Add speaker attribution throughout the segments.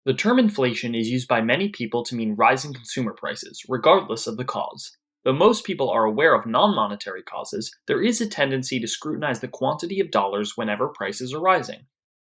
Speaker 1: The term inflation is used by many people to mean rising consumer prices, regardless of the cause. Though most people are aware of non monetary causes, there is a tendency to scrutinize the quantity of dollars whenever prices are rising.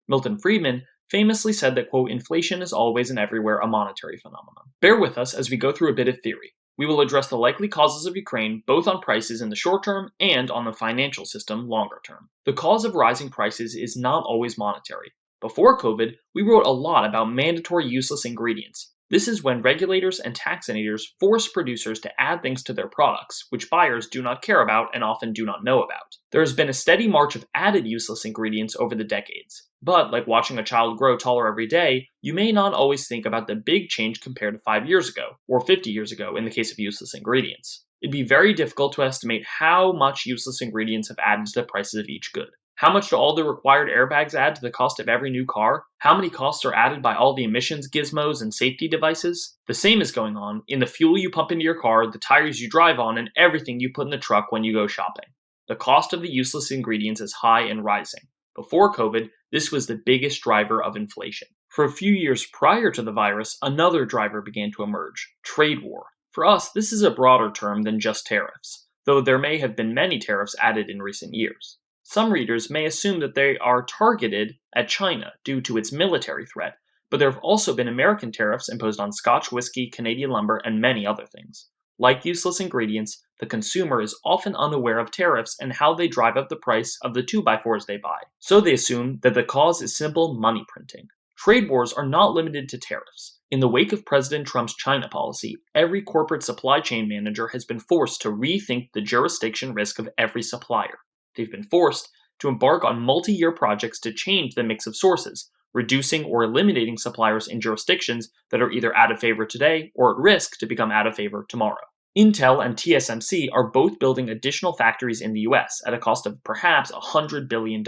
Speaker 1: Milton Friedman famously said that, quote, inflation is always and everywhere a monetary phenomenon. Bear with us as we go through a bit of theory. We will address the likely causes of Ukraine both on prices in the short term and on the financial system longer term. The cause of rising prices is not always monetary. Before COVID, we wrote a lot about mandatory useless ingredients. This is when regulators and taxators force producers to add things to their products, which buyers do not care about and often do not know about. There has been a steady march of added useless ingredients over the decades. But, like watching a child grow taller every day, you may not always think about the big change compared to 5 years ago, or 50 years ago in the case of useless ingredients. It'd be very difficult to estimate how much useless ingredients have added to the prices of each good. How much do all the required airbags add to the cost of every new car? How many costs are added by all the emissions gizmos and safety devices? The same is going on in the fuel you pump into your car, the tires you drive on, and everything you put in the truck when you go shopping. The cost of the useless ingredients is high and rising. Before COVID, this was the biggest driver of inflation. For a few years prior to the virus, another driver began to emerge: trade war. For us, this is a broader term than just tariffs, though there may have been many tariffs added in recent years. Some readers may assume that they are targeted at China due to its military threat, but there have also been American tariffs imposed on Scotch whiskey, Canadian lumber, and many other things. Like useless ingredients, the consumer is often unaware of tariffs and how they drive up the price of the 2x4s they buy, so they assume that the cause is simple money printing. Trade wars are not limited to tariffs. In the wake of President Trump's China policy, every corporate supply chain manager has been forced to rethink the jurisdiction risk of every supplier. They've been forced to embark on multi-year projects to change the mix of sources, reducing or eliminating suppliers in jurisdictions that are either out of favor today or at risk to become out of favor tomorrow. Intel and TSMC are both building additional factories in the US at a cost of perhaps $100 billion.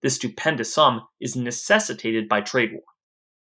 Speaker 1: This stupendous sum is necessitated by trade war.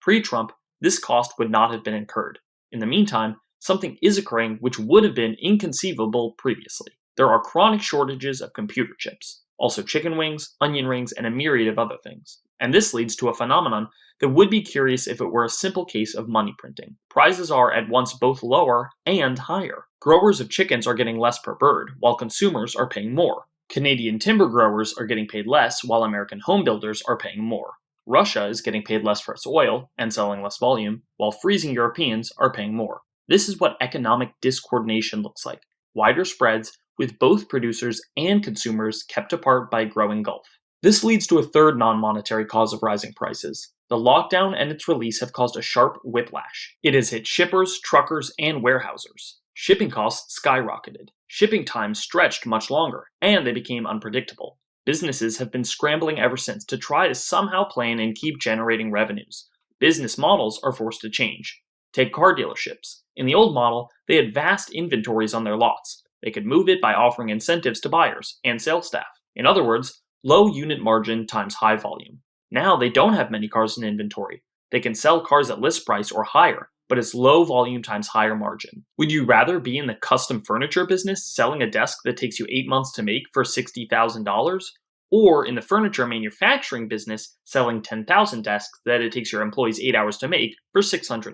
Speaker 1: Pre-Trump, this cost would not have been incurred. In the meantime, something is occurring which would have been inconceivable previously. There are chronic shortages of computer chips, also chicken wings, onion rings, and a myriad of other things. And this leads to a phenomenon that would be curious if it were a simple case of money printing. Prices are at once both lower and higher. Growers of chickens are getting less per bird, while consumers are paying more. Canadian timber growers are getting paid less, while American home builders are paying more. Russia is getting paid less for its oil and selling less volume, while freezing Europeans are paying more. This is what economic discoordination looks like: wider spreads, with both producers and consumers kept apart by a growing gulf. This leads to a third non-monetary cause of rising prices. The lockdown and its release have caused a sharp whiplash. It has hit shippers, truckers, and warehousers. Shipping costs skyrocketed. Shipping times stretched much longer, and they became unpredictable. Businesses have been scrambling ever since to try to somehow plan and keep generating revenues. Business models are forced to change. Take car dealerships. In the old model, they had vast inventories on their lots. They could move it by offering incentives to buyers and sales staff. In other words, low unit margin times high volume. Now they don't have many cars in inventory. They can sell cars at list price or higher, but it's low volume times higher margin. Would you rather be in the custom furniture business selling a desk that takes you 8 months to make for $60,000? Or in the furniture manufacturing business selling 10,000 desks that it takes your employees 8 hours to make for $600?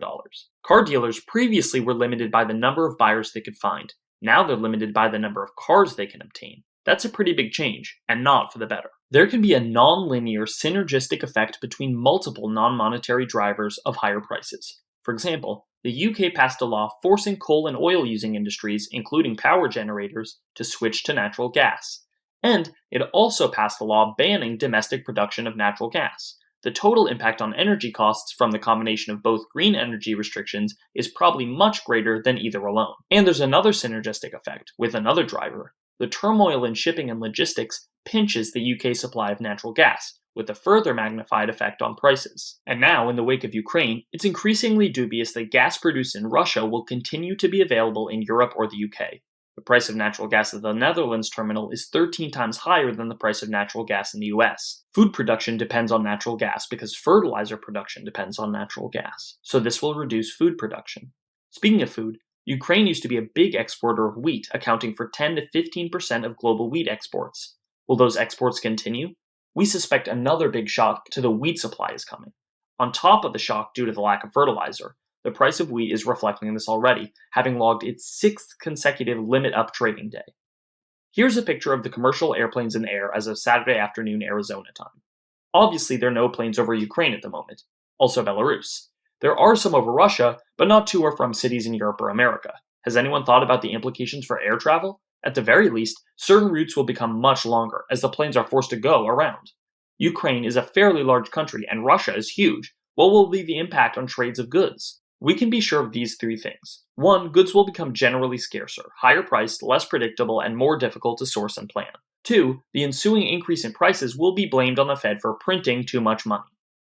Speaker 1: Car dealers previously were limited by the number of buyers they could find. Now they're limited by the number of cars they can obtain. That's a pretty big change, and not for the better. There can be a non-linear synergistic effect between multiple non-monetary drivers of higher prices. For example, the UK passed a law forcing coal and oil-using industries, including power generators, to switch to natural gas. And it also passed a law banning domestic production of natural gas. The total impact on energy costs from the combination of both green energy restrictions is probably much greater than either alone. And there's another synergistic effect, with another driver. The turmoil in shipping and logistics pinches the UK supply of natural gas, with a further magnified effect on prices. And now, in the wake of Ukraine, it's increasingly dubious that gas produced in Russia will continue to be available in Europe or the UK. The price of natural gas at the Netherlands terminal is 13 times higher than the price of natural gas in the US. Food production depends on natural gas because fertilizer production depends on natural gas, so this will reduce food production. Speaking of food, Ukraine used to be a big exporter of wheat, accounting for 10 to 15% of global wheat exports. Will those exports continue? We suspect another big shock to the wheat supply is coming. On top of the shock due to the lack of fertilizer, the price of wheat is reflecting this already, having logged its sixth consecutive limit-up trading day. Here's a picture of the commercial airplanes in the air as of Saturday afternoon Arizona time. Obviously, there are no planes over Ukraine at the moment, also Belarus. There are some over Russia, but not to or from cities in Europe or America. Has anyone thought about the implications for air travel? At the very least, certain routes will become much longer, as the planes are forced to go around. Ukraine is a fairly large country, and Russia is huge. What will be the impact on trades of goods? We can be sure of these three things. 1. Goods will become generally scarcer, higher priced, less predictable, and more difficult to source and plan. 2. The ensuing increase in prices will be blamed on the Fed for printing too much money.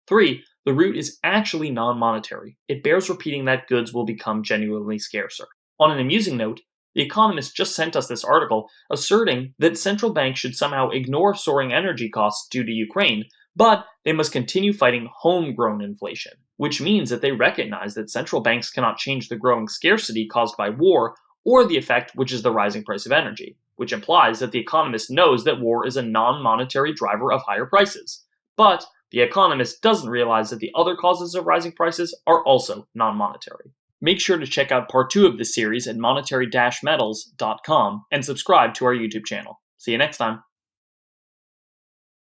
Speaker 1: 3. The root is actually non-monetary. It bears repeating that goods will become genuinely scarcer. On an amusing note, The Economist just sent us this article asserting that central banks should somehow ignore soaring energy costs due to Ukraine, but they must continue fighting homegrown inflation, which means that they recognize that central banks cannot change the growing scarcity caused by war or the effect, which is the rising price of energy, which implies that The Economist knows that war is a non-monetary driver of higher prices. But The Economist doesn't realize that the other causes of rising prices are also non-monetary. Make sure to check out part 2 of this series at monetary-metals.com and subscribe to our YouTube channel. See you next time.